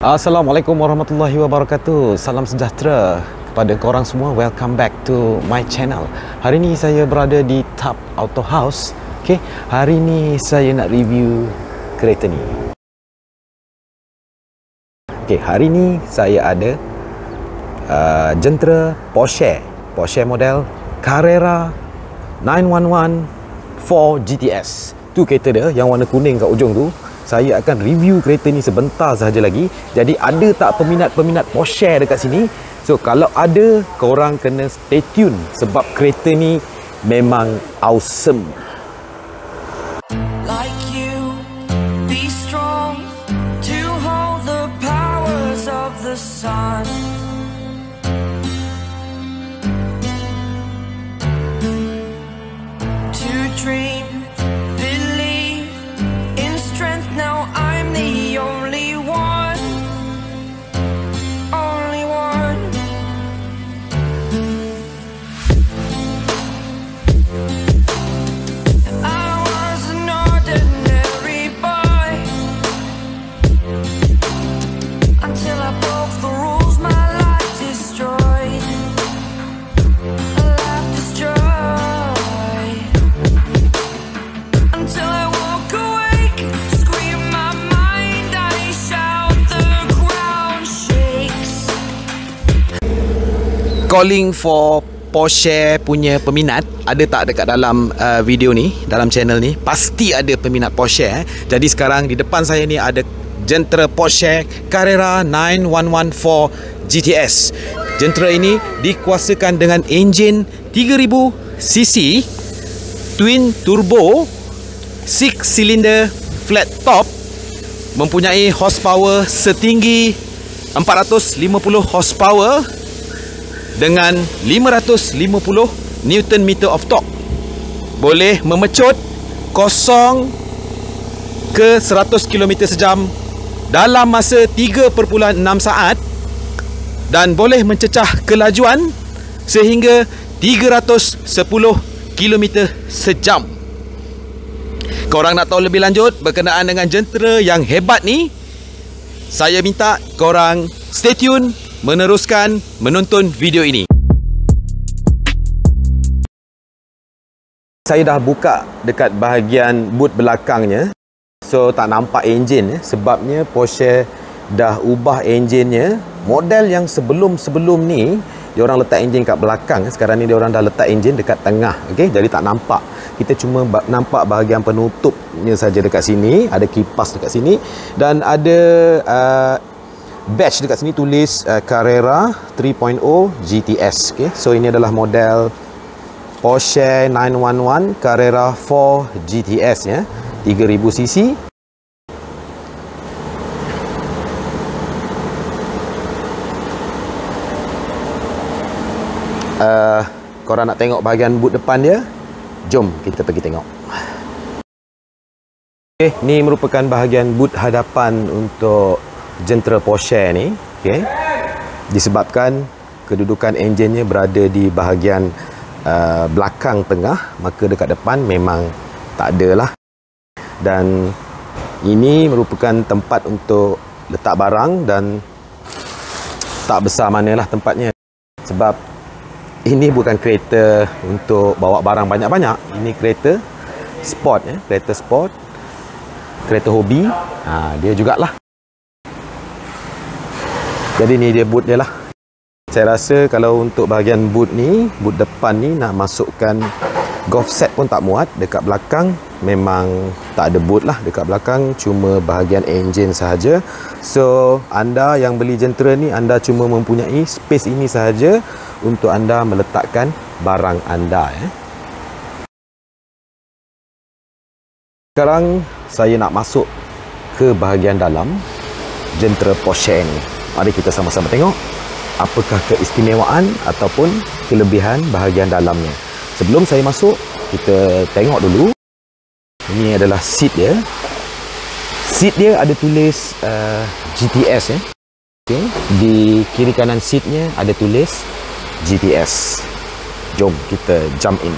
Assalamualaikum warahmatullahi wabarakatuh. Salam sejahtera kepada korang semua. Welcome back to my channel. Hari ni saya berada di Tap Auto House. Okay, hari ni saya nak review kereta ni. Okay, hari ni saya ada jentera Porsche model Carrera 911 4 GTS. Tu kereta dia yang warna kuning kat ujung tu. Saya akan review kereta ni sebentar sahaja lagi. Jadi ada tak peminat-peminat Porsche dekat sini? So kalau ada, korang kena stay tune sebab kereta ni memang awesome. Like you, be strong to hold the powers of the sun. To dream, believe in strength. Now I'm the only one, only one. I was an ordinary boy until I broke the rules. My life destroyed, a life destroyed. Until I woke awake, scream my mind, I shout, the ground shakes. Calling for Porsche punya peminat. Ada tak dekat dalam video ni, dalam channel ni? Pasti ada peminat Porsche. Jadi sekarang di depan saya ni ada jentera Porsche Carrera 911 4 GTS. Jentera ini dikuasakan dengan enjin 3000cc twin turbo 6 cylinder flat top, mempunyai horsepower setinggi 450 horsepower dengan 550 Newton meter of torque. Boleh memecut 0 ke 100 km sejam dalam masa 3.6 saat dan boleh mencecah kelajuan sehingga 310 km sejam. Korang nak tahu lebih lanjut berkenaan dengan jentera yang hebat ni? Saya minta korang stay tune meneruskan menonton video ini. Saya dah buka dekat bahagian boot belakangnya. So tak nampak enjin sebabnya Porsche dah ubah enjinnya. Model yang sebelum ni diorang letak enjin kat belakang, sekarang ni diorang dah letak enjin dekat tengah. Okey, jadi tak nampak. Kita cuma nampak bahagian penutupnya saja dekat sini. Ada kipas dekat sini dan ada badge dekat sini tulis Carrera 3.0 GTS. Okay, so ini adalah model Porsche 911 Carrera 4 GTS ya, 3000cc. Korang nak tengok bahagian boot depan dia? Jom kita pergi tengok. Okay, ni merupakan bahagian boot hadapan untuk jentera Porsche ni. Okay, disebabkan kedudukan enjinnya berada di bahagian belakang tengah, maka dekat depan memang tak ada lah. Dan ini merupakan tempat untuk letak barang dan tak besar manalah tempatnya, sebab ini bukan kereta untuk bawa barang banyak-banyak. Ini kereta sport ya, kereta sport, kereta hobi. Dia jugalah. Jadi ni dia boot dia lah. Saya rasa kalau untuk bahagian boot ni, boot depan ni nak masukkan golf set pun tak muat. Dekat belakang memang tak ada boot lah dekat belakang, cuma bahagian enjin sahaja. So anda yang beli jentera ni, anda cuma mempunyai space ini sahaja untuk anda meletakkan barang anda ya. Sekarang saya nak masuk ke bahagian dalam jentera Porsche ni. Mari kita sama-sama tengok apakah keistimewaan ataupun kelebihan bahagian dalamnya. Sebelum saya masuk, kita tengok dulu. Ini adalah seat dia. Seat dia ada tulis GTS ya. Okay. Di kiri kanan seatnya ada tulis GTS. Jom kita jump in.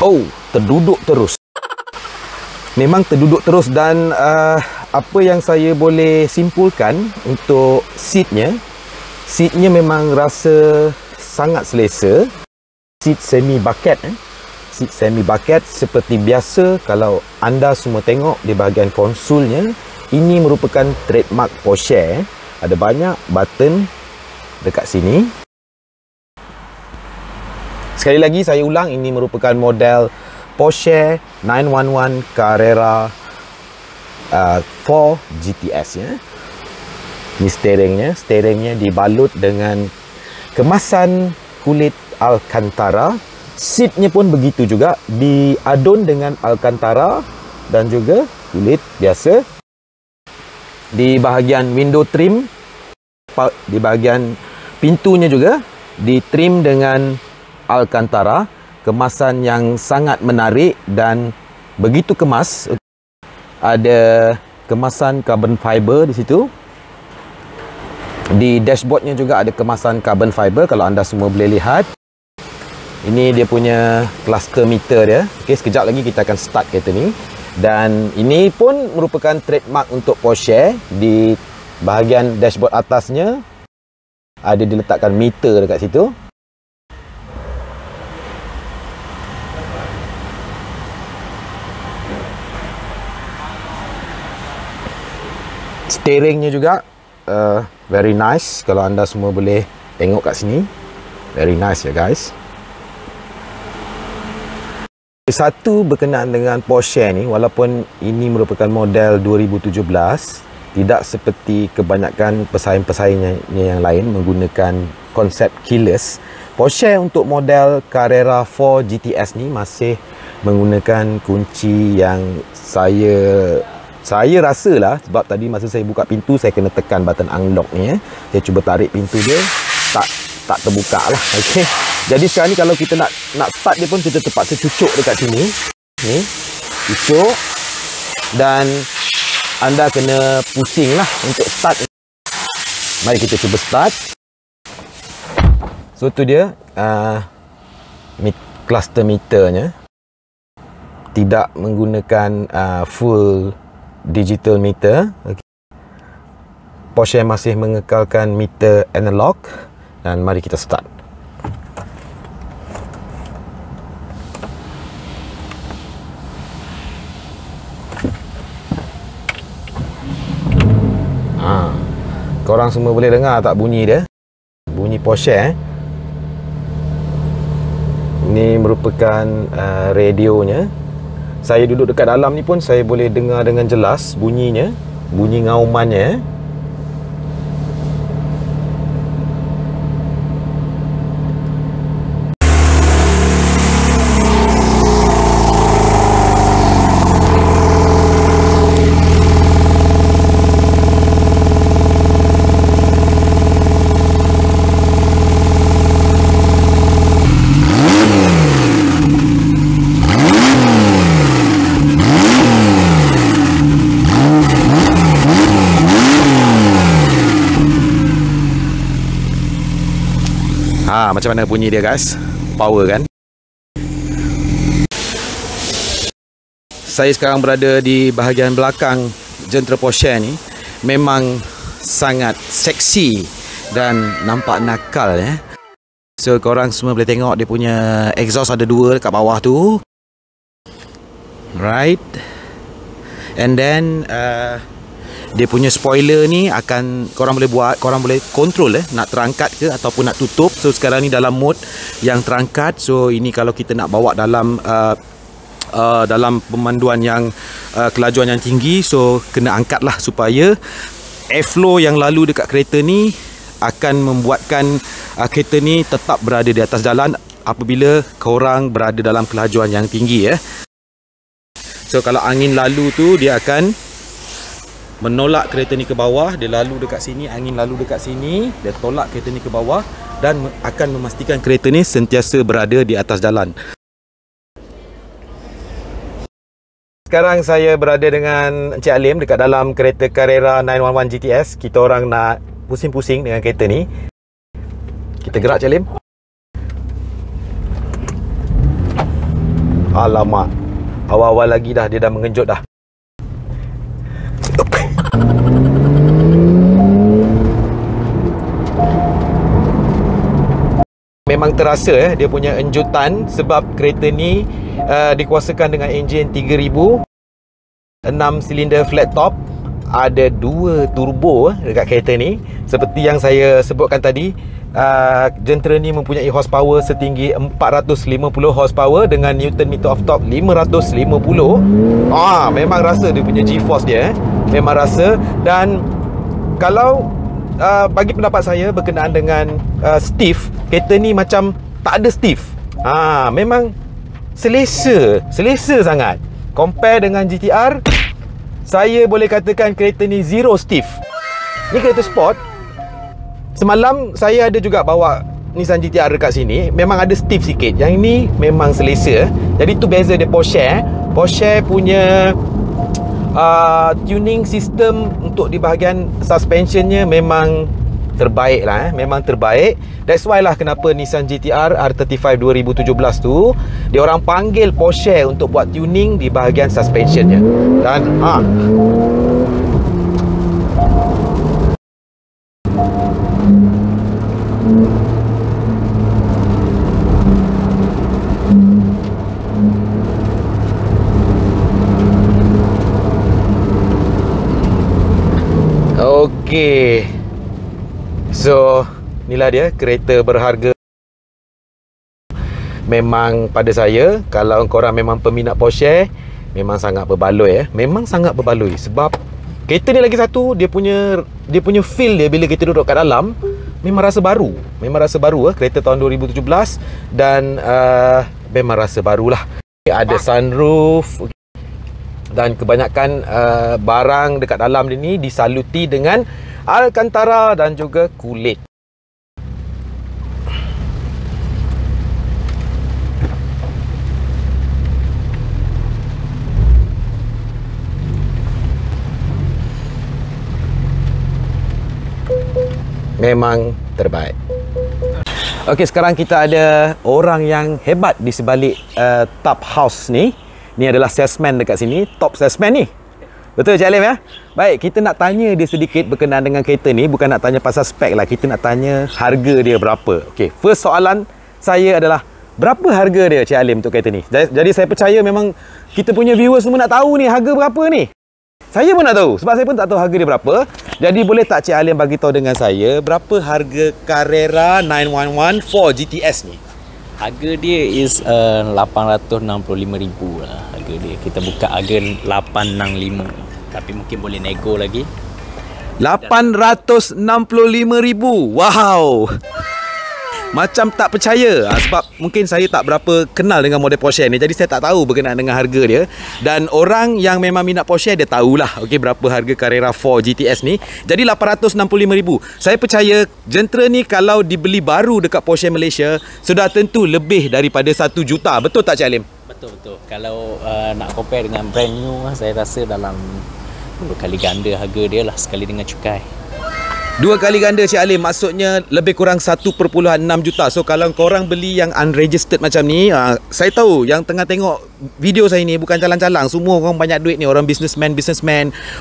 Oh, terduduk terus. Memang terduduk terus dan apa yang saya boleh simpulkan untuk seatnya memang rasa sangat selesa. Seat semi bucket seat semi bucket seperti biasa. Kalau anda semua tengok di bahagian konsolnya, ini merupakan trademark Porsche. Ada banyak button dekat sini. Sekali lagi saya ulang, ini merupakan model Porsche 911 Carrera 4 GTS ya. Ini steeringnya dibalut dengan kemasan kulit Alcantara. Seatnya pun begitu juga, diadun dengan Alcantara dan juga kulit biasa. Di bahagian window trim, di bahagian pintunya juga ditrim dengan Alcantara. Kemasan yang sangat menarik dan begitu kemas. Ada kemasan carbon fiber di situ. Di dashboardnya juga ada kemasan carbon fiber, kalau anda semua boleh lihat. Ini dia punya cluster meter dia. Okey, sekejap lagi kita akan start kereta ni. Dan ini pun merupakan trademark untuk Porsche. Di bahagian dashboard atasnya ada diletakkan meter dekat situ. Steeringnya juga very nice. Kalau anda semua boleh tengok kat sini, very nice ya guys. Satu berkenaan dengan Porsche ni, walaupun ini merupakan model 2017, tidak seperti kebanyakan pesaing-pesaingnya yang lain menggunakan konsep keyless. Porsche untuk model Carrera 4 GTS ni masih menggunakan kunci yang saya rasa lah, sebab tadi masa saya buka pintu saya kena tekan button unlock ni. Saya cuba tarik pintu dia, tak terbuka lah. Okey. Jadi sekarang ni kalau kita nak start dia pun kita terpaksa cucuk dekat sini. Ni, cucuk. Dan anda kena pusing lah untuk start. Mari kita cuba start. So tu dia cluster meternya. Tidak menggunakan full digital meter. Okay. Porsche masih mengekalkan meter analog. Dan mari kita start. Korang semua boleh dengar tak bunyi dia? Bunyi Porsche Ini merupakan radionya. Saya duduk dekat dalam ni pun saya boleh dengar dengan jelas bunyinya, bunyi ngaumannya. Macam mana bunyi dia guys? Power kan? Saya sekarang berada di bahagian belakang jentera Porsche ni. Memang sangat seksi dan nampak nakal ya. So korang semua boleh tengok dia punya exhaust ada dua dekat bawah tu. Right. And then dia punya spoiler ni akan korang boleh control nak terangkat ke ataupun nak tutup. So sekarang ni dalam mode yang terangkat. So ini kalau kita nak bawa dalam dalam pemanduan yang kelajuan yang tinggi, so kena angkat lah supaya airflow yang lalu dekat kereta ni akan membuatkan kereta ni tetap berada di atas jalan apabila korang berada dalam kelajuan yang tinggi ya. So kalau angin lalu tu dia akan menolak kereta ni ke bawah. Dia lalu dekat sini, angin lalu dekat sini, dia tolak kereta ni ke bawah dan akan memastikan kereta ni sentiasa berada di atas jalan. Sekarang saya berada dengan Encik Alim dekat dalam kereta Carrera 911 GTS. Kita orang nak pusing-pusing dengan kereta ni. Kita gerak Encik Alim. Alamak, awal-awal lagi dah dia dah mengejut dah. Memang terasa dia punya enjutan sebab kereta ni dikuasakan dengan enjin 3000, 6 silinder flat top, ada 2 turbo dekat kereta ni. Seperti yang saya sebutkan tadi, jentera ni mempunyai horsepower setinggi 450 horsepower dengan newton meter of torque 550. Memang rasa dia punya G-force dia, memang rasa. Dan kalau bagi pendapat saya berkenaan dengan stiff, kereta ni macam tak ada stiff. Memang selesa sangat. Compare dengan GTR, saya boleh katakan kereta ni zero stiff. Ni kereta sport. Semalam saya ada juga bawa Nissan GTR dekat sini, memang ada stiff sikit. Yang ni memang selesa. Jadi tu beza dia Porsche. Porsche punya tuning system untuk di bahagian suspensionnya memang terbaik lah, memang terbaik. That's why lah kenapa Nissan GTR R35 2017 tu dia orang panggil Porsche untuk buat tuning di bahagian suspensionnya. Dan okey. So, inilah dia kereta berharga. Memang pada saya, kalau korang memang peminat Porsche, memang sangat berbaloi memang sangat berbaloi. Sebab kereta ni lagi satu, dia punya feel dia bila kita duduk kat dalam memang rasa baru. Memang rasa baru kereta tahun 2017 dan memang rasa barulah. Ada sunroof dan kebanyakan barang dekat dalam dia ni disaluti dengan Alcantara dan juga kulit. Memang terbaik. Okey, sekarang kita ada orang yang hebat di sebalik top house ni. Ni adalah salesman dekat sini, top salesman ni. Betul Cik Alim ya? Baik, kita nak tanya dia sedikit berkenaan dengan kereta ni. Bukan nak tanya pasal spek lah, kita nak tanya harga dia berapa. Okey, first soalan saya adalah berapa harga dia Cik Alim untuk kereta ni? Jadi saya percaya memang kita punya viewers semua nak tahu ni harga berapa ni. Saya pun nak tahu sebab saya pun tak tahu harga dia berapa. Jadi boleh tak Cik Alim bagi tahu dengan saya berapa harga Carrera 911 4 GTS ni? Harga dia is 865,000 lah harga dia. Kita buka harga 865. Tapi mungkin boleh nego lagi. 865,000. Wow. Macam tak percaya sebab mungkin saya tak berapa kenal dengan model Porsche ni. Jadi saya tak tahu berkenaan dengan harga dia. Dan orang yang memang minat Porsche dia tahulah okey berapa harga Carrera 4 GTS ni. Jadi 865,000. Saya percaya jentera ni kalau dibeli baru dekat Porsche Malaysia sudah tentu lebih daripada 1 juta. Betul tak Cik Alim? Betul. Kalau nak compare dengan brand new, saya rasa dalam 2 kali ganda harga dia lah sekali dengan cukai. 2 kali ganda Cik Alim, maksudnya lebih kurang 1.6 juta. So kalau korang beli yang unregistered macam ni, saya tahu yang tengah tengok video saya ni bukan calang-calang. Semua orang banyak duit ni, orang businessman,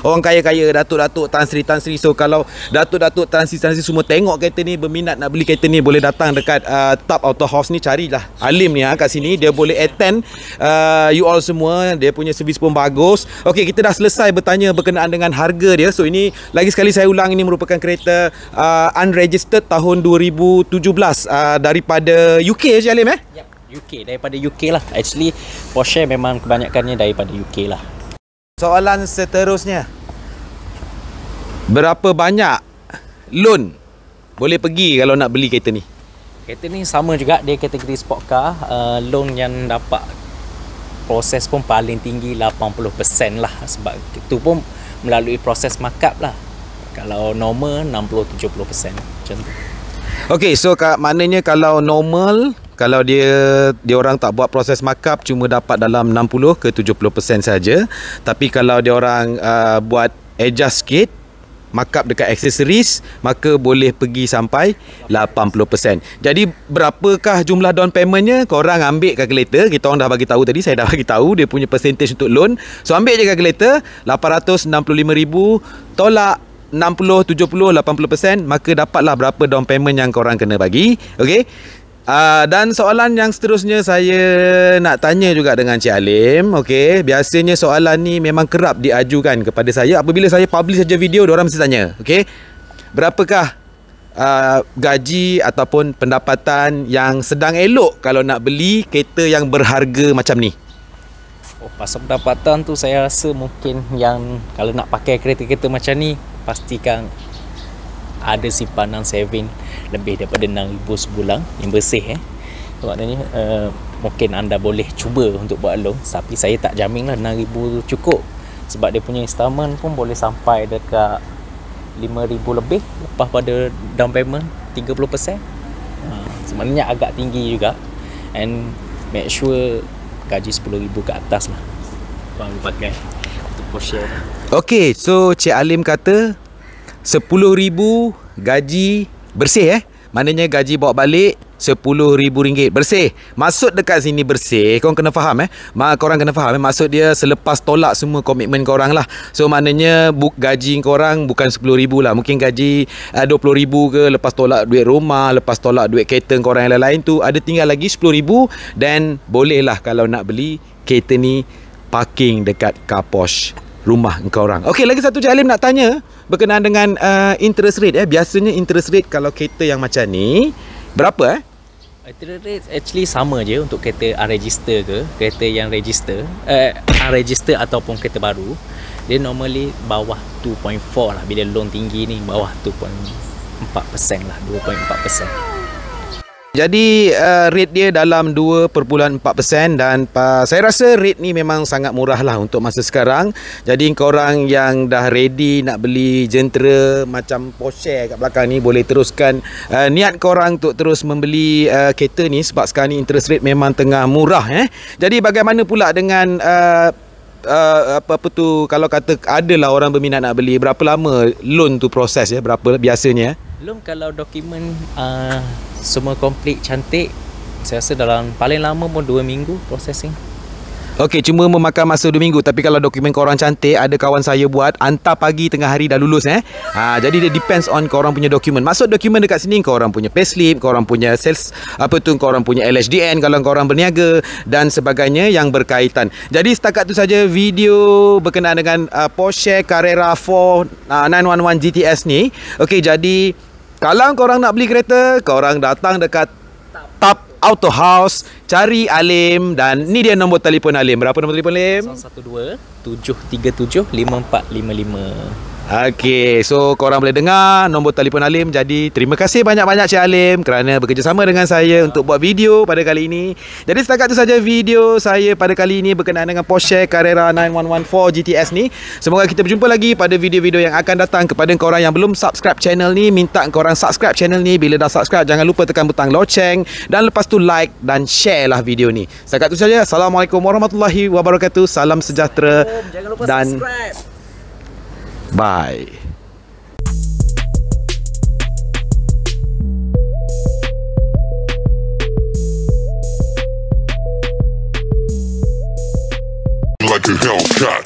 orang kaya-kaya, datuk-datuk, Tan Sri. So kalau datuk-datuk, Tan Sri semua tengok kereta ni, berminat nak beli kereta ni, boleh datang dekat Top Auto House ni, carilah Alim ni kat sini. Dia boleh attend you all semua. Dia punya servis pun bagus. Okey, kita dah selesai bertanya berkenaan dengan harga dia. So ini lagi sekali saya ulang, ini merupakan kereta unregistered tahun 2017 daripada UK Cik Alim Yep, UK, daripada UK lah. Actually Porsche memang kebanyakannya daripada UK lah. Soalan seterusnya, berapa banyak loan boleh pergi kalau nak beli kereta ni? Kereta ni sama juga, dia kategori sport car. Loan yang dapat proses pun paling tinggi 80% lah. Sebab itu pun melalui proses markup lah. Kalau normal 60-70% macam tu. Okey, so maknanya kalau normal, kalau dia orang tak buat proses markup, cuma dapat dalam 60 ke 70% saja. Tapi kalau dia orang buat adjust sikit, markup dekat aksesoris, maka boleh pergi sampai 80%. Jadi berapakah jumlah down paymentnya? Korang ambil kalkulator. Kita orang dah bagi tahu tadi, saya dah bagi tahu dia punya percentage untuk loan. So ambil je kalkulator, 865,000 tolak 60, 70, 80%, maka dapatlah berapa down payment yang korang kena bagi. Okey. Dan soalan yang seterusnya saya nak tanya juga dengan Cik Alim. Okey, biasanya soalan ni memang kerap diajukan kepada saya. Apabila saya publish saja video, diorang mesti tanya, okey, berapakah gaji ataupun pendapatan yang sedang elok kalau nak beli kereta yang berharga macam ni? Oh, pasal pendapatan tu saya rasa mungkin yang kalau nak pakai kereta-kereta macam ni, pastikan ada simpanan saving lebih daripada 6,000 sebulan yang bersih. Sebab ni mungkin anda boleh cuba untuk buat loan, tapi saya tak jamin lah 6,000 cukup, sebab dia punya installment pun boleh sampai dekat 5,000 lebih lepas pada down payment 30%. Sebenarnya agak tinggi juga, and make sure gaji 10,000 ke atas lah bang pakai untuk Porsche. Okey, so Cik Alim kata 10,000 gaji bersih Maknanya gaji bawa balik RM10,000 bersih. Maksud dekat sini bersih, korang kena faham korang kena faham maksud dia selepas tolak semua komitmen korang lah. So maknanya gaji korang bukan RM10,000 lah. Mungkin gaji RM20,000 ke, lepas tolak duit rumah, lepas tolak duit kereta korang yang lain-lain tu, ada tinggal lagi RM10,000. Dan bolehlah kalau nak beli kereta ni parking dekat car Porsche rumah korang. Okey, lagi satu Cik Alim nak tanya berkenaan dengan interest rate. Biasanya interest rate kalau kereta yang macam ni berapa? Interest rate actually sama je untuk kereta unregister ke kereta yang register, unregister ataupun kereta baru. Dia normally bawah 2.4 lah. Bila loan tinggi ni bawah 2.4% lah, 2.4%. Jadi rate dia dalam 2.4% dan saya rasa rate ni memang sangat murah lah untuk masa sekarang. Jadi korang yang dah ready nak beli jentera macam Porsche kat belakang ni, boleh teruskan niat korang untuk terus membeli kereta ni, sebab sekarang ni interest rate memang tengah murah. Jadi bagaimana pula dengan apa tu, kalau kata adalah orang berminat nak beli, berapa lama loan tu proses berapa biasanya? Loan kalau dokumen semua komplit cantik, saya rasa dalam paling lama pun 2 minggu processing. Okey, cuma memakan masa 2 minggu. Tapi kalau dokumen korang cantik, ada kawan saya buat hantar pagi tengah hari dah lulus. Jadi dia depends on korang punya dokumen. Maksud dokumen dekat sini, korang punya payslip, korang punya sales, korang punya LHDN kalau korang berniaga dan sebagainya yang berkaitan. Jadi setakat tu saja video berkenaan dengan Porsche Carrera 4 911 GTS ni. Okey, jadi kalau korang nak beli kereta, korang datang dekat Top Auto House, cari Alim, dan ni dia nombor telefon Alim. Berapa nombor telefon Alim? 012-737-5455. Okey, so korang boleh dengar nombor telefon Alim. Jadi terima kasih banyak-banyak Cik Alim kerana bekerjasama dengan saya untuk buat video pada kali ini. Jadi setakat tu saja video saya pada kali ini berkenaan dengan Porsche Carrera 9114 GTS ni. Semoga kita berjumpa lagi pada video-video yang akan datang. Kepada korang yang belum subscribe channel ni, minta korang subscribe channel ni. Bila dah subscribe, jangan lupa tekan butang loceng dan lepas tu like dan share lah video ni. Setakat tu saja. Assalamualaikum warahmatullahi wabarakatuh. Salam sejahtera dan subscribe. Bye. Like a Hellcat.